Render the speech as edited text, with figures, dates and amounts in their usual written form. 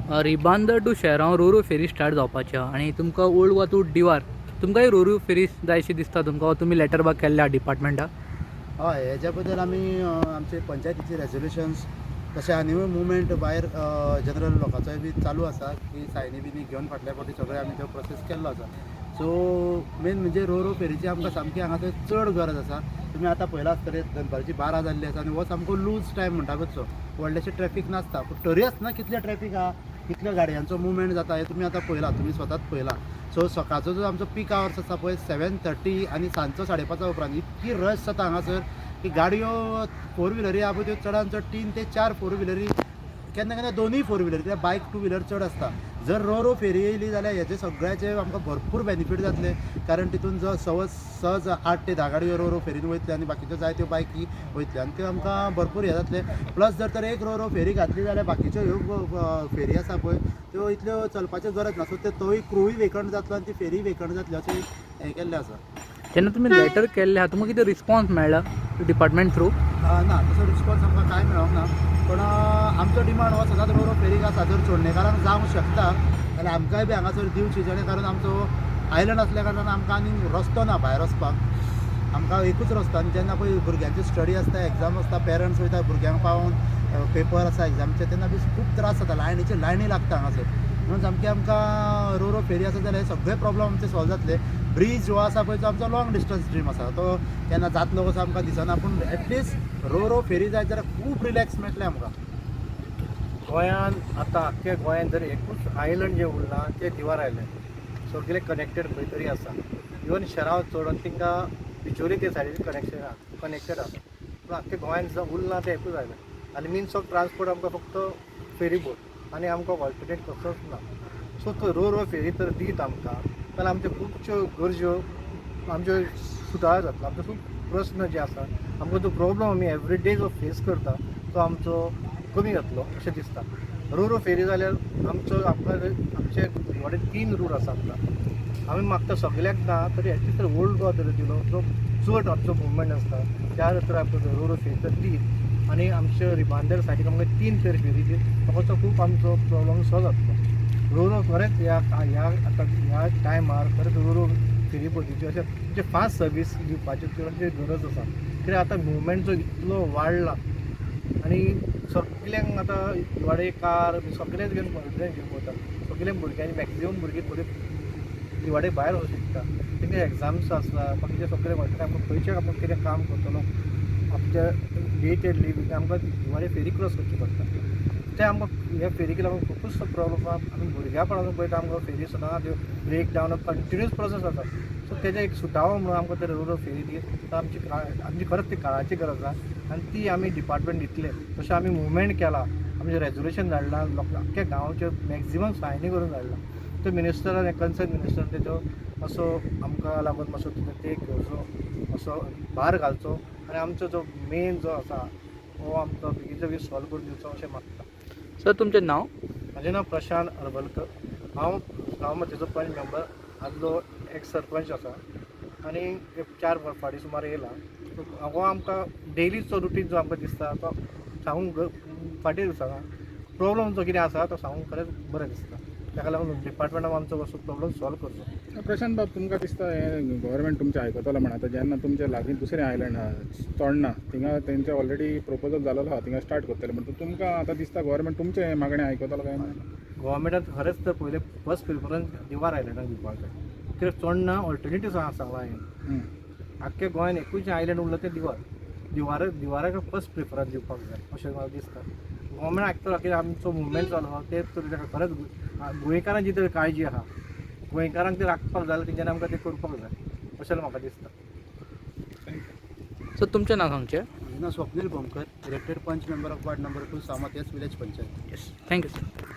रिबांदर to शेराव रोरू ferry start जावपाची आहा आनी तुमकां ओल्ड वा टू डिवार तुमकांय रोरू फेरी जायशी दिसता तुमकां तुमी लेटर बॅक केल्ल्या डिपार्टमेंटाक? हय, हेज्या बद्दल आमी आमचे पंचायतीचे रेजोल्युशन्स तशें आनीवय मुवमेंट भायर जनरल लोकांचोय बी चालू आसा की सायनी बिनी घेवन फाटल्या फावटी सगळे आमी तो प्रोसेस केल्लो आसा. सो मेन म्हणजे रो फेरीची आमकां सामकी हांगा थंय चड गरज आसा. तुमी आतां पळयला आसतले दनपारची 12 जाल्ली आसा आनी हो सामको लूज टायम म्हणटाकचो. व्हडलेशें ट्रॅफीक नासता पूण तरी आसतना कितलें ट्रॅफीक आहा, कितल्या गाडयांचो मुवमेंट जाता हें तुमी आतां पळयला, तुमी स्वताच पळयला. सो सकाळचो जो आमचो पीक आवर्स आसा पळय 7:30 आनी सांजचो 5:30 उपरांत इतकी रश जाता हांगासर की गाडयो 4 व्हिलरी आहा पळय त्यो चडांत चड 3 ते 4 4 व्हिलरी, केन्ना केन्ना 2 4 व्हिलर, कित्याक बायक 2 व्हिलर चड आसता. जर रो फेरी येयली जाल्यार हेजे सगळ्याचे आमकां भरपूर बेनिफीट जातले, कारण तितून जो सहज 8 ते 10 गाडयो रो फेरीन वयतले आनी बाकीच्यो जायत्यो बायकी वयतले आनी त्यो आमकां भरपूर हे जातले. प्लस जर तर एक रो फेरी घातली जाल्यार बाकीच्यो ह्यो फेरी आसा पळय त्यो इतल्यो चलपाच्यो गरज ना. सो तोय क्रूय वेकंट जातलो आनी ती फेरी वेकंट जातली अशें हें केल्लें आसा. जेन्ना तुमी लेटर केल्ले आहा तुमकां कितें रिस्पॉन्स मेळ्ळा डिपार्टमेंट थ्रू? ना, तसो रिस्पॉन्स आमकां कांय मेळोंक ना. पण आमचो डिमांड हो सदांच रो फेरीक आसा. जर चोडणेकारांक जावंक शकता जाल्यार आमकांय बी हांगासर दिवची, जेणे करून आमचो आयलंड असल्या कारणान आमकां आनी रस्तो ना भायर वचपाक. आमकां एकूच रस्तो आनी जेन्ना पळय भुरग्यांची स्टडी आसता, एग्जाम आसता, पेरंट्स वयता भुरग्यांक पावोन, पेपर आसा एग्जामीचे, तेन्ना बी खूब त्रास जाता, लायनीचे लायनी लागता हांगासर. म्हणून सामकी आमकां रो फेरी आसा जाल्यार सगळे प्रॉब्लम आमचे सॉल्व जातले. ब्रीज जो आसा पळय तो आमचो लॉंग डिस्टन्स ड्रीम आसा, तो केन्ना जातलो कसो आमकां दिसना. पूण एटलिस्ट रो फेरी जायत जाल्यार खूब रिलॅक्स मेळटलें आमकां. गोंयांत आतां आख्ख्या गोंयांत जर एकूच आयलंड जें उरलां तें दिवार आयलंड. सगळे कनेक्टेड खंय तरी आसा. इवन शराव चोडून तिंका बिचोली ते सायडीन कनेक्टेड आसा. पूण आख्ख्या गोंयांत उरलां तें एकूच आयलंड आनी मिन्स ऑफ ट्रान्सपोर्ट आमकां फक्त फेरी बोट आनी आमकां ऑल्टरनेट कसोच ना. सो तो रो फेरी तर दीत आमकां जाल्यार आमच्यो खुबश्यो गरज्यो आमच्यो सुदार जातलो. आमचो खूब प्रस्न जे आसा, आमकां जो प्रॉब्लम आमी एवरी डे जो फेस करता तो आमचो कमी जातलो अशें दिसता. रो फेरी जाल्यार आमचे व्हडे 3 रूट आसा आमकां. आमी मागता सगळ्याक ना तरी एटलिस्ट ओल्ड गोवा जर दिलो जो चड आमचो मुवमेंट आसता त्या तर आमकां रो फेरी तर दीत आनी आमच्या रिबांदर सायडीक आमकां 3 फेरी दी. म्हाका खूब आमचो प्रॉब्लम सॉल्व जातलो. रो खरेंच ह्या टायमार खरेंच रो फेरी बोटीची अशें फास्ट सर्वीस दिवपाची गरज आसा. कित्याक आतां मुवमेंट जो इतलो वाडला आनी सगल्यांक आतां दिवाडे कार सगळेच घेवन वता. सगळे भुरग्यांनी मॅक्झिमम भुरगीं दिवाडे भायर वचूंक शिकता. तेंगे एग्जाम्स आसता, बाकीचे सगळे वयता. आमकां खंयचें आपूण कितें काम करतलो आमच्या डे टू डे लिव्ह आमकां दिवाडे फेरी क्रॉस करची पडटा. ते आमकां ह्या फेरीक लागून खूबच प्रॉब्लम आसा. आमी भुरग्यापणान पळयता आमकां फेरी सुद्दां त्यो ब्रेक डावन कंटिन्यूस प्रोसेस जाता. सो तेजे एक सुटावो म्हणून आमकां ते रो फेरी दी आमची खरंच ती काळाची गरज आसा आनी ती आमी डिपार्टमेंट दितले. तशें आमी मुवमेंट केला, आमचें रेजोल्युशन धाडलां, आख्ख्या गांवचे मॅक्झिमम सायनी करून धाडला. तो मिनिस्टरान कन्सर्न मिनिस्टर तेजो असो आमकां लागून मातसो टेक घेवचो, असो भार घालचो आनी आमचो जो मेन जो आसा हो आमकां बेगीच्या बेगीन सॉल्व करून दिवचो अशें मागता. सर तुमचें नांव? म्हजें नांव प्रशांत हरबलकर. हांव गांव मतीचो पंच मेंबर, आदलो एक्स सरपंच आसा आनी 4 फावटी सुमार येयला. हो आमकां डेलीचो रुटीन जो आमकां दिसता तो सांगूंक फाटीं दिसता. प्रॉब्लम जो कितें आसा तो सांगूंक खरेंच बरें दिसता. ताका लागून डिपार्टमेंटान आमचो असो प्रॉब्लम सॉल्व करचो. प्रशांत बाब, तुमकां दिसता हें गव्हर्मेंट तुमचें आयकतलो म्हण आतां जेन्ना तुमच्या लागीं दुसरें आयलंड आहा चोडणा थिंगा तेंचे ऑलरेडी प्रपोजल जालोलो आहा थिंगा स्टार्ट करतले म्हणटा तुमकां आतां दिसता गव्हर्मेंट तुमचें मागणें आयकतलो काय ना? गोवोरमेंटान खरेंच तर पयलें फर्स्ट प्रिफरन्स दिवार आयलंडाक दिवपाक जाय. कित्याक चोडणा ऑल्टरनेटीव सांगलां हांवें. आख्ख्या गोंयांत एकूच आयलंड उरलो तें दिवाराक फर्स्ट प्रिफरन्स दिवपाक जाय अशें म्हाका दिसता. गोवोरमेंट आयकतलो कित्याक आमचो मुवमेंट चालू आहा तें तर ताका खरेंच गोंयकारांची तर काळजी आहा. गोंयकारांक ते राखपाक जाय तेंच्यांनी आमकां तें करपाक जाय अशें म्हाका दिसता. सर तुमचें नांव सांगचें? म्हजें नांव Swapnil Bhomkar, elected panch member of ward number 2 सामात village panchayat. Yes, thank you sir.